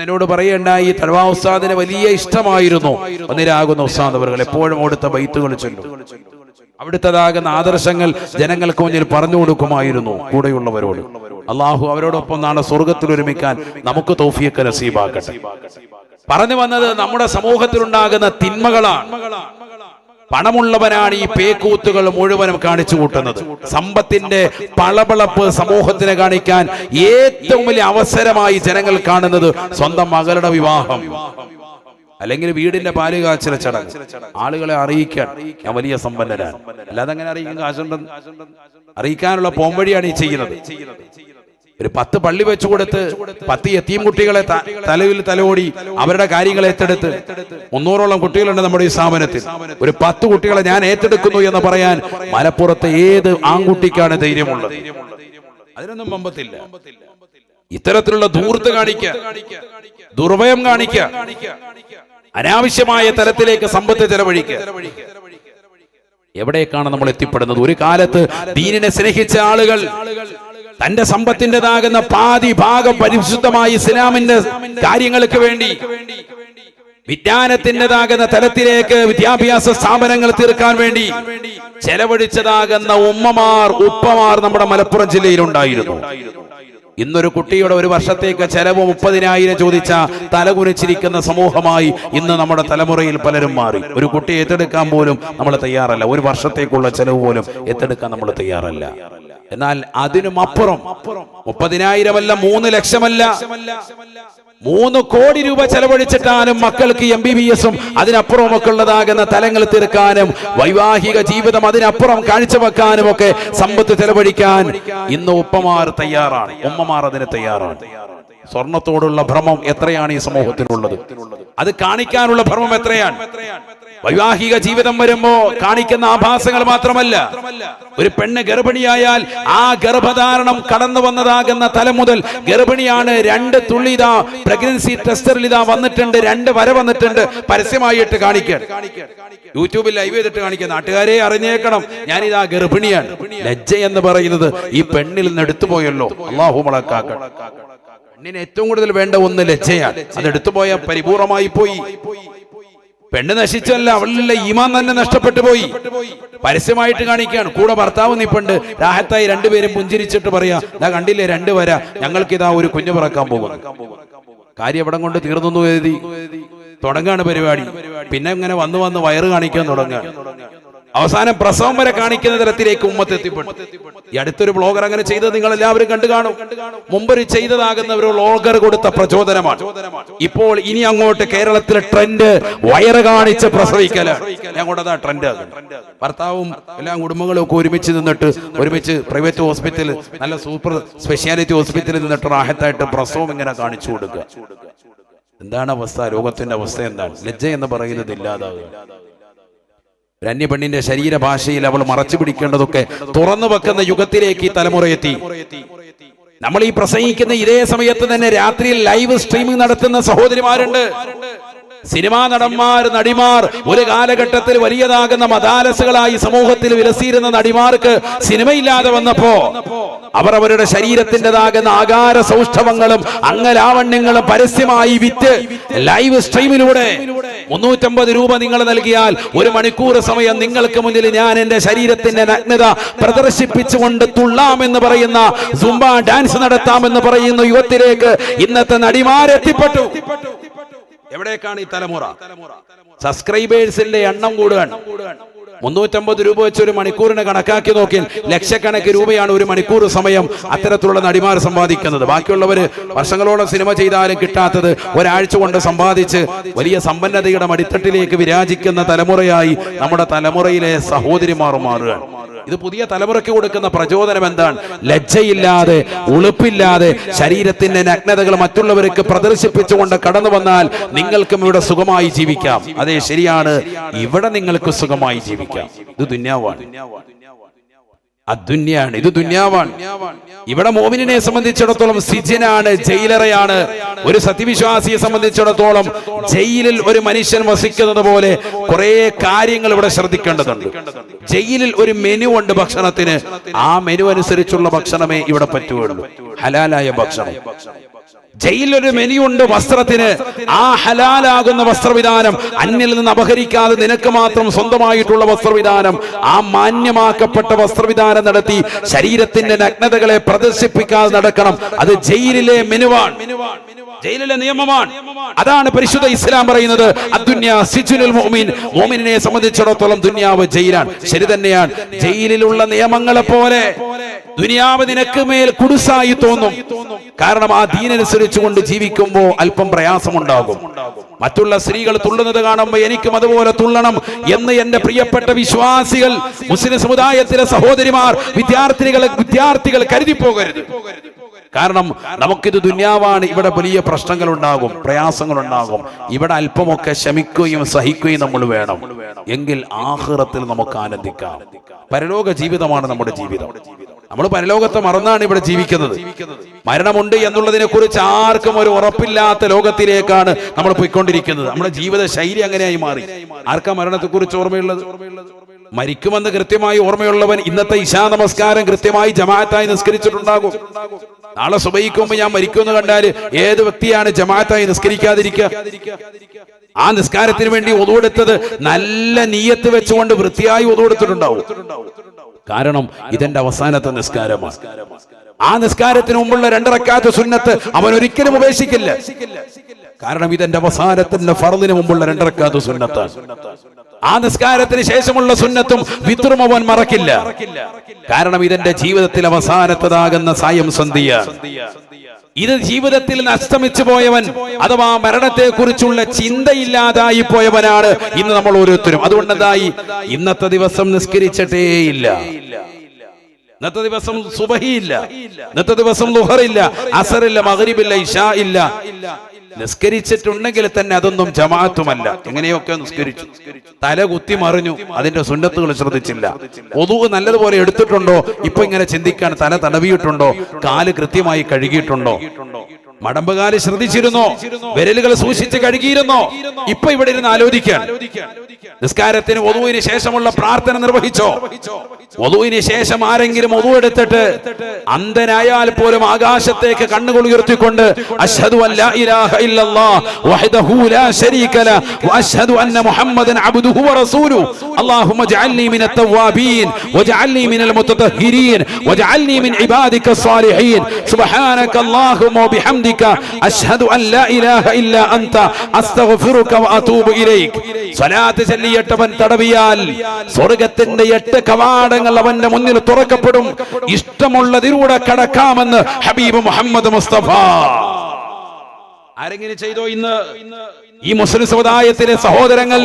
എന്നോട് പറയേണ്ടായി, തഴവ ഉസ്താദിനെ വലിയ ഇഷ്ടമായിരുന്നു ഒന്നിരാകുന്ന ഉസ്താദ് അവர்கள் എപ്പോഴും അവിടുത്തെ ബൈത്തുകൾ ചൊല്ലും. അവിടുത്തതാകുന്ന ആദർശങ്ങൾ ജനങ്ങൾക്ക് മുന്നിൽ പറഞ്ഞു കൊടുക്കുമായിരുന്നു കൂടെയുള്ളവരോട്. അള്ളാഹു അവരോടൊപ്പം നാളെ സ്വർഗത്തിൽ ഒരുമിക്കാൻ നമുക്ക് തൗഫീഖ് നസീബാക്കട്ടെ. പറഞ്ഞു വന്നത്, നമ്മുടെ സമൂഹത്തിലുണ്ടാകുന്ന തിന്മകളാണ്. പണമുള്ളവനാണ് ഈ പേക്കൂത്തുകൾ മുഴുവനും കാണിച്ചു കൂട്ടുന്നത്. സമ്പത്തിന്റെ പളപളപ്പ് സമൂഹത്തിനെ കാണിക്കാൻ ഏറ്റവും വലിയ അവസരമായി ജനങ്ങൾ കാണുന്നത് സ്വന്തം മകളുടെ വിവാഹം, അല്ലെങ്കിൽ വീടിന്റെ പാല് കാച്ചൽ ചടങ്ങ്. ആളുകളെ അറിയിക്കാൻ ഞാൻ വലിയ സമ്പന്നനാണ്, അല്ലാതെ അങ്ങനെ അറിയിക്കാൻ കാശുണ്ടെന്ന് അറിയിക്കാനുള്ള പോംവഴിയാണ് ഈ ചെയ്യുന്നത്. ഒരു 10 പള്ളി വെച്ചു കൊടുത്ത് 10 യതീം കുട്ടികളെ തലയിൽ തലോടി അവരുടെ കാര്യങ്ങൾ ഏറ്റെടുത്ത് 300ഓളം കുട്ടികളുണ്ട് നമ്മുടെ ഈ സ്ഥാപനത്തിൽ. ഒരു 10 കുട്ടികളെ ഞാൻ ഏറ്റെടുക്കുന്നു എന്ന് പറയാൻ മലപ്പുറത്ത് ഏത് ആൺകുട്ടിക്കാണ് ധൈര്യമുള്ളത്? അതിനൊന്നും വമ്പത്തില്ല. ഇത്തരത്തിലുള്ള ധൂർത്ത് കാണിക്കുക, ദുർഭയം കാണിക്കുക, അനാവശ്യമായ തലത്തിലേക്ക് സമ്പത്ത് ചെലവഴിക്കുക. എവിടേക്കാണ് നമ്മൾ എത്തിപ്പെടുന്നത്? ഒരു കാലത്ത് ദീനിനെ സ്നേഹിച്ച ആളുകൾ തന്റെ സമ്പത്തിൻ്റെതാകുന്ന പാതി ഭാഗം പരിശുദ്ധമായി ഇസ്ലാമിന്റെ കാര്യങ്ങൾക്ക് വേണ്ടി, വിജ്ഞാനത്തിൻ്റെതാകുന്ന തലത്തിലേക്ക് വിദ്യാഭ്യാസ സ്ഥാപനങ്ങൾ തീർക്കാൻ വേണ്ടി ചെലവഴിച്ചതാകുന്ന ഉമ്മമാർ, ഉപ്പമാർ നമ്മുടെ മലപ്പുറം ജില്ലയിലുണ്ടായിരുന്നു. ഇന്നൊരു കുട്ടിയുടെ ഒരു വർഷത്തേക്ക് ചെലവ് 30,000 ചോദിച്ച തലകുനിച്ചിരിക്കുന്ന സമൂഹമായി ഇന്ന് നമ്മുടെ തലമുറയിൽ പലരും മാറി. ഒരു കുട്ടിയെ ഏറ്റെടുക്കാൻ പോലും നമ്മൾ തയ്യാറല്ല. ഒരു വർഷത്തേക്കുള്ള ചെലവ് പോലും ഏറ്റെടുക്കാൻ നമ്മൾ തയ്യാറല്ല. എന്നാൽ അതിനും അപ്പുറം 30,000 അല്ല, 3 ലക്ഷമല്ല, 3 കോടി രൂപ ചെലവഴിച്ചിട്ടാനും മക്കൾക്ക് MBBS-ഉം അതിനപ്പുറം ഒക്കെ ഉള്ളതാകുന്ന തലങ്ങൾ തീർക്കാനും വൈവാഹിക ജീവിതം അതിനപ്പുറം കാഴ്ചവെക്കാനും ഒക്കെ സമ്പത്ത് ചെലവഴിക്കാൻ ഇന്ന് ഉപ്പമാർ തയ്യാറാണ്, ഉമ്മമാർ അതിന് തയ്യാറാണ്. സ്വർണത്തോടുള്ള ഭ്രമം എത്രയാണ് ഈ സമൂഹത്തിനുള്ളത്? അത് കാണിക്കാനുള്ള ഭ്രമം എത്രയാണ്? വൈവാഹിക ജീവിതം വരുമ്പോ കാണിക്കുന്ന ആഭാസങ്ങൾ മാത്രമല്ല, ഒരു പെണ്ണ് ഗർഭിണിയായാൽ ആ ഗർഭധാരണം കടന്നു വന്നതാകുന്ന തലം മുതൽ ഗർഭിണിയാണ്, 2 തുള്ളി ഇതാ പ്രഗ്നൻസി ടെസ്റ്ററിൽ ഇതാ വന്നിട്ടുണ്ട്, 2 വര വന്നിട്ടുണ്ട്, പരസ്യമായിട്ട് കാണിക്കാൻ, യൂട്യൂബിൽ ലൈവ് ചെയ്തിട്ട് കാണിക്കാൻ. നാട്ടുകാരെ അറിഞ്ഞേക്കണം, ഞാനിതാ ഗർഭിണിയാണ്. ലജ്ജ എന്ന് പറയുന്നത് ഈ പെണ്ണിൽ നിന്ന് എടുത്തുപോയല്ലോ. അല്ലാഹു മളക്കാക്കട്ടെ. പെണ്ണിന് ഏറ്റവും കൂടുതൽ വേണ്ട ഒന്ന് ലജ്ജയാണ്. അത് എടുത്തുപോയ പരിപൂർണമായി പോയി. പെണ്ണ് നശിച്ചല്ല, അവളിലെ ഈമാൻ തന്നെ നഷ്ടപ്പെട്ടു പോയി. പരസ്യമായിട്ട് കാണിക്കുകയാണ്. കൂടെ ഭർത്താവ് നിപ്പുണ്ട്, രാഹത്തായി 2 പേരും പുഞ്ചിരിച്ചിട്ട് പറയാ, ഞാൻ കണ്ടില്ലേ 2 വര, ഞങ്ങൾക്കിതാ ഒരു കുഞ്ഞു പിറക്കാൻ പോകുന്നു. കാര്യം എവിടെ കൊണ്ട് തീർന്നു എഴുതി തുടങ്ങാണ് പരിപാടി. പിന്നെ ഇങ്ങനെ വന്ന് വയറ് കാണിക്കാൻ തുടങ്ങുക. അവസാനം പ്രസവം വരെ കാണിക്കുന്ന തരത്തിലേക്ക് ഉമ്മത്ത് എത്തിപ്പെട്ടു. ഈ അടുത്തൊരു ബ്ലോഗർ അങ്ങനെ ചെയ്തത് നിങ്ങൾ എല്ലാവരും കണ്ടു കാണും. മുമ്പൊരു ചെയ്തതാകുന്ന ഒരു ബ്ലോഗർ കൊടുത്ത പ്രചോദനമാണ്. ഇപ്പോൾ ഇനി അങ്ങോട്ട് കേരളത്തിലെ ട്രെൻഡ് വയറ് കാണിച്ച് പ്രസവിക്കലാണ്. അങ്ങോട്ടതാ ട്രെൻഡ്. ഭർത്താവും എല്ലാ കുടുംബങ്ങളും ഒക്കെ ഒരുമിച്ച് നിന്നിട്ട് ഒരുമിച്ച് പ്രൈവറ്റ് ഹോസ്പിറ്റൽ, നല്ല സൂപ്പർ സ്പെഷ്യാലിറ്റി ഹോസ്പിറ്റലിൽ നിന്നിട്ട് റാഹത്തായിട്ട് പ്രസവം ഇങ്ങനെ കാണിച്ചു കൊടുക്കുക. എന്താണ് അവസ്ഥ? ലോകത്തിന്റെ അവസ്ഥ എന്താണ്? ലജ്ജ എന്ന് പറയുന്നത് ഇല്ലാതാവുക. ഒരു അന്യപെണ്ണിന്റെ ശരീരഭാഷയിൽ അവൾ മറച്ചു പിടിക്കേണ്ടതൊക്കെ തുറന്നു വെക്കുന്ന യുഗത്തിലേക്ക് ഈ തലമുറ എത്തി. നമ്മൾ ഈ പ്രസംഗിക്കുന്ന ഇതേ സമയത്ത് തന്നെ രാത്രിയിൽ ലൈവ് സ്ട്രീമിംഗ് നടത്തുന്ന സഹോദരിമാരുണ്ട്. സിനിമാ നടന്മാർ, നടിമാർ ഒരു കാലഘട്ടത്തിൽ വലിയതാകുന്ന മദാലസുകളായി സമൂഹത്തിൽ വിലസിയിരുന്ന നടിമാർക്ക് സിനിമയില്ലാതെ വന്നപ്പോ അവർ അവരുടെ ശരീരത്തിൻ്റെതാകുന്ന ആകാര സൗഷ്ഠവങ്ങളും അംഗലാവണ്യങ്ങളും പരസ്യമായി വിറ്റ് ലൈവ് സ്ട്രീമിലൂടെ 350 രൂപ നിങ്ങൾ നൽകിയാൽ 1 മണിക്കൂർ സമയം നിങ്ങൾക്ക് മുന്നിൽ ഞാൻ എന്റെ ശരീരത്തിന്റെ നഗ്നത പ്രദർശിപ്പിച്ചുകൊണ്ട് തുള്ളാമെന്ന് പറയുന്ന സുംബ ഡാൻസ് നടത്താമെന്ന് പറയുന്ന യുവത്തിലേക്ക് ഇന്നത്തെ നടിമാരെത്തിപ്പെട്ടു. എവിടേക്കാണ് ഈ തലമുറ? സബ്സ്ക്രൈബേഴ്സിന്റെ എണ്ണം കൂടുകയാണ്. 350 രൂപ വെച്ച് 1 മണിക്കൂറിന് കണക്കാക്കി നോക്കിയാൽ ലക്ഷക്കണക്കിന് രൂപയാണ് 1 മണിക്കൂർ സമയം അത്തരത്തിലുള്ള നടിമാർ സമ്പാദിക്കുന്നത്. ബാക്കിയുള്ളവർ വർഷങ്ങളോളം സിനിമ ചെയ്താലും കിട്ടാത്തത് ഒരാഴ്ച കൊണ്ട് സമ്പാദിച്ച് വലിയ സമ്പന്നതയുടെ മടിത്തട്ടിലേക്ക് വിരാജിക്കുന്ന തലമുറയായി നമ്മുടെ തലമുറയിലെ സഹോദരിമാർ മാറുകയാണ്. ഇത് പുതിയ തലമുറയ്ക്ക് കൊടുക്കുന്ന പ്രചോദനം എന്താണ്? ലജ്ജയില്ലാതെ, ഉളുപ്പില്ലാതെ ശരീരത്തിന്റെ നഗ്നതകൾ മറ്റുള്ളവർക്ക് പ്രദർശിപ്പിച്ചുകൊണ്ട് കടന്നു വന്നാൽ നിങ്ങൾക്കും ഇവിടെ സുഖമായി ജീവിക്കാം. അതെ, ശരിയാണ്, ഇവിടെ നിങ്ങൾക്ക് സുഖമായി ജീവിക്കാം. ഇത് ദുന്യാവാണ്, അദ്ദുന്യാണ്, ഇത് ദുന്യാവാണ്. ഇവിടെ മോമിനെ സംബന്ധിച്ചിടത്തോളം സിജനാണ്, ജയിലറയാണ്. ഒരു സത്യവിശ്വാസിയെ സംബന്ധിച്ചിടത്തോളം ജയിലിൽ ഒരു മനുഷ്യൻ വസിക്കുന്നത് പോലെ കുറെ കാര്യങ്ങൾ ഇവിടെ ശ്രദ്ധിക്കേണ്ടതുണ്ട്. ജയിലിൽ ഒരു മെനു ഉണ്ട് ഭക്ഷണത്തിന്. ആ മെനു അനുസരിച്ചുള്ള ഭക്ഷണമേ ഇവിടെ പറ്റുകയുള്ളൂ, ഹലാലായ ഭക്ഷണം. ജയിലൊരു മെനുണ്ട് വസ്ത്രത്തിന്. ആ ഹലാലാകുന്ന വസ്ത്രവിധാനം, അന്യൽ നിന്ന് അപഹരിക്കാതെ നിനക്ക് മാത്രം സ്വന്തമായിട്ടുള്ള വസ്ത്രവിധാനം, ആ മാന്യമാക്കപ്പെട്ട വസ്ത്രവിധാനം നടത്തി ശരീരത്തിന്റെ നഗ്നതകളെ പ്രദർശിപ്പിക്കാതെ നടക്കണം. അത് ജയിലിലെ മെനുവാണ്, ജയിലിലെ നിയമമാണ്. അതാണ് പരിശുദ്ധ ഇസ്ലാം പറയുന്നത് അദ്ദുന്യ സിജ്നുൽ മുഅ്മിൻ. മുഅ്മിനെ സംബന്ധിച്ചിടത്തോളം ദുനിയാവ് ജയിലാണ്. ശരി തന്നെയാണ്. ജയിലിലുള്ള നിയമങ്ങളെ പോലെ ദുനിയാവ് നിനക്ക് മേൽ കുടുസായി തോന്നും. കാരണം ആ ദീനനുസരിച്ച് കൊണ്ട് ജീവിക്കുമ്പോൾ അല്പം പ്രയാസമുണ്ടാകും. മറ്റുള്ള സ്ത്രീകൾ തുള്ളുന്നത് കാണുമ്പോൾ എനിക്കും അതുപോലെ തുള്ളണം എന്ന് എന്റെ പ്രിയപ്പെട്ട വിശ്വാസികൾ, മുസ്ലിം സമുദായത്തിലെ സഹോദരിമാർ, വിദ്യാർത്ഥികൾ കരുതി പോകരുത്. കാരണം നമുക്കിത് ദുനിയാവാണ്. ഇവിടെ വലിയ പ്രശ്നങ്ങൾ ഉണ്ടാകും, പ്രയാസങ്ങൾ ഉണ്ടാകും. ഇവിടെ അല്പമൊക്കെ ക്ഷമിക്കുകയും സഹിക്കുകയും നമ്മൾ വേണം. എങ്കിൽ ആഖിറത്തിൽ നമുക്ക് ആനന്ദിക്കാം. പരലോക ജീവിതമാണ് നമ്മുടെ ജീവിതം. നമ്മൾ പരലോകത്തെ മറന്നാണ് ഇവിടെ ജീവിക്കുന്നത്. മരണമുണ്ട് എന്നുള്ളതിനെ കുറിച്ച് ആർക്കും ഒരു ഉറപ്പില്ലാത്ത ലോകത്തിലേക്കാണ് നമ്മൾ പോയിക്കൊണ്ടിരിക്കുന്നത്. നമ്മുടെ ജീവിത ശൈലി അങ്ങനെയായി മാറി. ആർക്കാ മരണത്തെ കുറിച്ച് ഓർമ്മയുള്ളത്? മരിക്കുമെന്ന് കൃത്യമായി ഓർമ്മയുള്ളവൻ ഇന്നത്തെ ഇശാ നമസ്കാരം കൃത്യമായി ജമാഅത്തായി നിസ്കരിച്ചിട്ടുണ്ടാകും. നാളെ സുബഹിക്ക് മുമ്പ് ഞാൻ മരിക്കുമെന്ന് കണ്ടാൽ ഏത് വ്യക്തിയാണ് ജമാഅത്തായി നിസ്കരിക്കാതിരിക്കുക? ആ നിസ്കാരത്തിന് വേണ്ടി ഒതുവെടുത്തത് നല്ല നീയത്ത് വെച്ചുകൊണ്ട് വൃത്തിയായി ഒതുവെടുത്തിട്ടുണ്ടാവും. കാരണം ഇതെന്റെ അവസാനത്തെ നിസ്കാരമാണ്. ആ നിസ്കാരത്തിന് മുമ്പുള്ള 2 റക്അത്ത് സുന്നത്ത് അവൻ ഒരിക്കലും ഉപേക്ഷിക്കില്ല. കാരണം ഇതെന്റെ അവസാനത്തിന്റെ ഫർദിന് മുമ്പുള്ള 2 റക്അത്ത് സുന്നത്താണ്. ആ നിസ്കാരത്തിന് ശേഷമുള്ള സുന്നത്തും വിത്റും അവൻ മറക്കില്ല. കാരണം ഇതെന്റെ ജീവിതത്തിൽ അവസാനത്തതാകുന്ന സായം സന്ധിയാണ്. ഇത് ജീവിതത്തിൽ അസ്തമിച്ചു പോയവൻ അഥവാ മരണത്തെ കുറിച്ചുള്ള ചിന്തയില്ലാതായി പോയവനാണ് ഇന്ന് നമ്മൾ ഓരോരുത്തരും. അതുകൊണ്ട് എന്തായി? ഇന്നത്തെ ദിവസം നിസ്കരിച്ചിട്ടേയില്ല, ഇന്നത്തെ ദിവസം സുബഹിയില്ല, ഇന്നത്തെ ദിവസം ളുഹറില്ല, അസറില്ല, മഗ്രിബില്ല, ഇശാ ഇല്ല. നിസ്കരിച്ചിട്ടുണ്ടെങ്കിൽ തന്നെ അതൊന്നും ജമാഅത്തുമല്ല. എങ്ങനെയൊക്കെ നിസ്കരിച്ചു, തല കുത്തി മറിഞ്ഞു, അതിന്റെ സുന്നത്തുകൾ ശ്രദ്ധിച്ചില്ല. ഒദു നല്ലതുപോലെ എടുത്തിട്ടുണ്ടോ? ഇപ്പൊ ഇങ്ങനെ ചിന്തിക്കാൻ, തല തടവിയിട്ടുണ്ടോ? കാല് കൃത്യമായി കഴുകിയിട്ടുണ്ടോ? മടമ്പുകാല് ശ്രദ്ധിച്ചിരുന്നോ? വിരലുകൾ സൂക്ഷിച്ച് കഴുകിയിരുന്നോ? ഇപ്പൊ ഇവിടെ ഇരുന്ന് ആലോചിക്കാൻ. നിസ്കാരത്തിന് വധുവിന് ശേഷമുള്ള പ്രാർത്ഥന നിർവഹിച്ചോ? വധുവിന് ശേഷം ആരെങ്കിലും വധു എടുത്തിട്ട് അന്ധനായാൽ പോലും ആകാശത്തേക്ക് കണ്ണുകൾ ഉയർത്തിക്കൊണ്ട് അശ്ഹദു അല്ലാ ഇലാഹ ഇല്ലല്ലാഹ് വഹ്ദഹു ലാ ശരീക ലഹു വഅശ്ഹദു അന്ന മുഹമ്മദൻ അബ്ദുഹു വറസൂലുഹു അല്ലാഹുമ്മ ജഅൽനി മിനൽ തവ്വാബീൻ വജഅൽനി മിനൽ മുതതഹിരീൻ വജഅൽനി മിൻ ഇബാദിക സ്സാലിഹീൻ സുബ്ഹാനക അല്ലാഹുമ്മ വബിഹംദിക ബിഹംദിക അശ്ഹദു അൻ ലാ ഇലാഹ ഇല്ലാ അൻത അസ്തഗ്ഫിറുക വഅതൂബു ഇലൈക്. സ്വലാത്ത് ചൊല്ലിയിട്ടവൻ തടവിയാൽ സ്വർഗ്ഗത്തിന്റെ 8 കവാടങ്ങൾ അവന്റെ മുന്നിൽ തുറക്കപ്പെടും. ഇഷ്ടമുള്ളതിലൂടെ കടക്കാമെന്ന് ഹബീബ് മുഹമ്മദ് മുസ്തഫ. ആരെങ്കിലും ചെയ്തോ? ഇന്ന് ഈ മുസ്ലിം സമുദായത്തിലെ സഹോദരങ്ങൾ,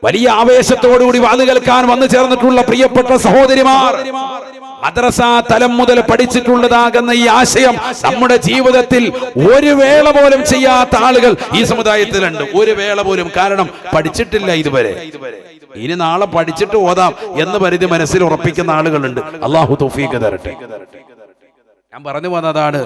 വലിയ ആവേശത്തോടുകൂടി വാത് കേൾക്കാൻ വന്നു ചേർന്നിട്ടുള്ള പ്രിയപ്പെട്ട സഹോദരിമാർ, മദ്രസ തലം മുതൽ പഠിച്ചിട്ടുള്ളതാകുന്ന ഈ ആശയം നമ്മുടെ ജീവിതത്തിൽ ഒരു വേള പോലും ചെയ്യാത്ത ആളുകൾ ഈ സമുദായത്തിലുണ്ട്. ഒരു വേള പോലും. കാരണം പഠിച്ചിട്ടില്ല ഇതുവരെ. ഇനി നാളെ പഠിച്ചിട്ട് ഓതാം എന്ന് പരിധി മനസ്സിൽ ഉറപ്പിക്കുന്ന ആളുകളുണ്ട്. അള്ളാഹു തൗഫീഖ് തരട്ടെ. ഞാൻ പറഞ്ഞു വന്നതാണ്,